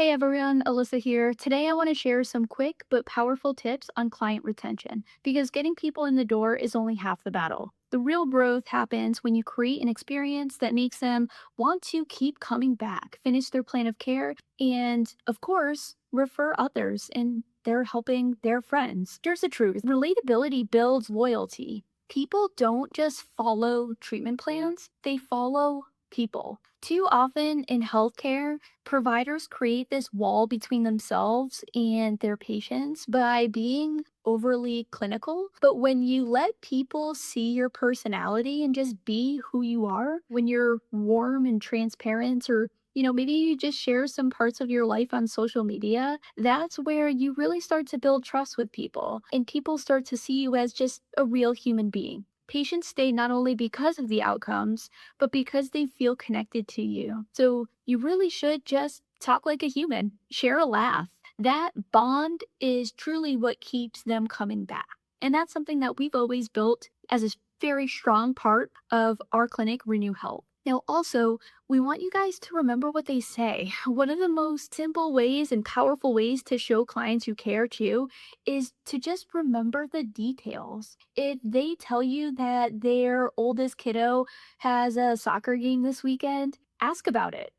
Hey everyone, Alyssa here. Today I want to share some quick but powerful tips on client retention because getting people in the door is only half the battle. The real growth happens when you create an experience that makes them want to keep coming back, finish their plan of care, and of course, refer others and they're helping their friends. Here's the truth: relatability builds loyalty. People don't just follow treatment plans, they follow people. Too often in healthcare, providers create this wall between themselves and their patients by being overly clinical. But when you let people see your personality and just be who you are, when you're warm and transparent, or maybe you just share some parts of your life on social media, that's where you really start to build trust with people and people start to see you as just a real human being. Patients stay not only because of the outcomes, but because they feel connected to you. So you really should just talk like a human, share a laugh. That bond is truly what keeps them coming back. And that's something that we've always built as a very strong part of our clinic, Renew Health. Now, also, we want you guys to remember what they say. One of the most simple ways and powerful ways to show clients you care too is to just remember the details. If they tell you that their oldest kiddo has a soccer game this weekend, ask about it.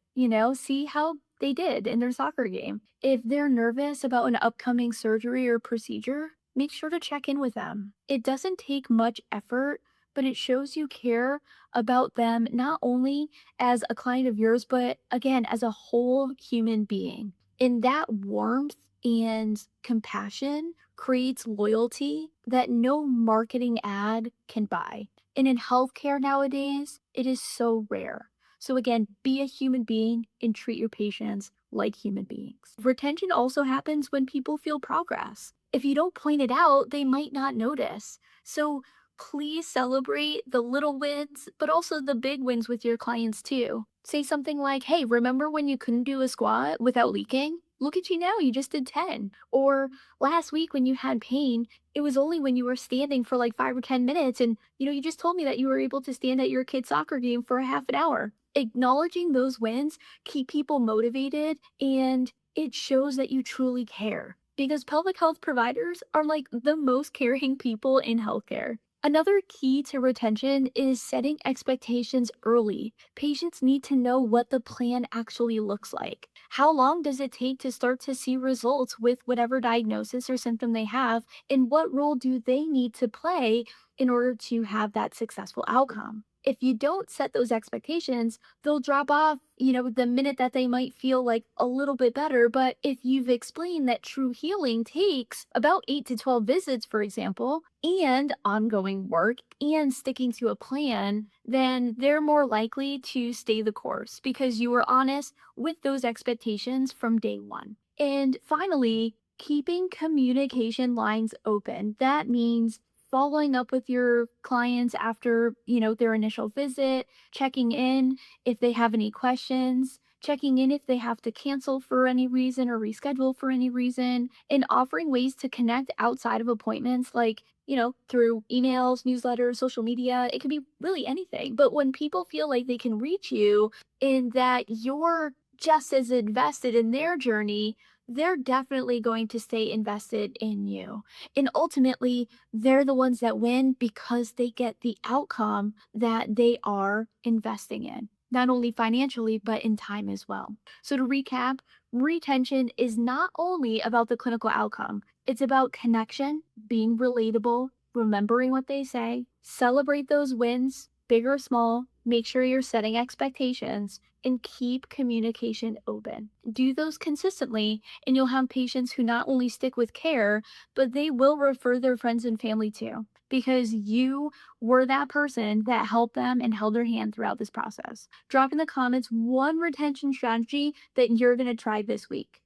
See how they did in their soccer game. If they're nervous about an upcoming surgery or procedure, make sure to check in with them. It doesn't take much effort, but it shows you care about them not only as a client of yours, but again, as a whole human being. And that warmth and compassion creates loyalty that no marketing ad can buy. And in healthcare nowadays, it is so rare. So, again, be a human being and treat your patients like human beings. Retention also happens when people feel progress. If you don't point it out, they might not notice. So, please celebrate the little wins, but also the big wins with your clients too. Say something like, hey, remember when you couldn't do a squat without leaking? Look at you now, you just did 10. Or last week when you had pain, it was only when you were standing for like 5 or 10 minutes and you just told me that you were able to stand at your kid's soccer game for a half an hour. Acknowledging those wins keep people motivated and it shows that you truly care because pelvic health providers are like the most caring people in healthcare. Another key to retention is setting expectations early. Patients need to know what the plan actually looks like. How long does it take to start to see results with whatever diagnosis or symptom they have? And what role do they need to play in order to have that successful outcome? If you don't set those expectations, they'll drop off, the minute that they might feel like a little bit better. But if you've explained that true healing takes about 8 to 12 visits, for example, and ongoing work and sticking to a plan, then they're more likely to stay the course because you were honest with those expectations from day one. And finally, keeping communication lines open. That means following up with your clients after, their initial visit, checking in if they have any questions, checking in if they have to cancel for any reason or reschedule for any reason, and offering ways to connect outside of appointments like, through emails, newsletters, social media. It could be really anything. But when people feel like they can reach you and that you're just as invested in their journey, they're definitely going to stay invested in you. And ultimately, they're the ones that win because they get the outcome that they are investing in, not only financially, but in time as well. So, to recap, retention is not only about the clinical outcome, it's about connection, being relatable, remembering what they say, celebrate those wins, big or small, make sure you're setting expectations, and keep communication open. Do those consistently, and you'll have patients who not only stick with care, but they will refer their friends and family too, because you were that person that helped them and held their hand throughout this process. Drop in the comments one retention strategy that you're going to try this week.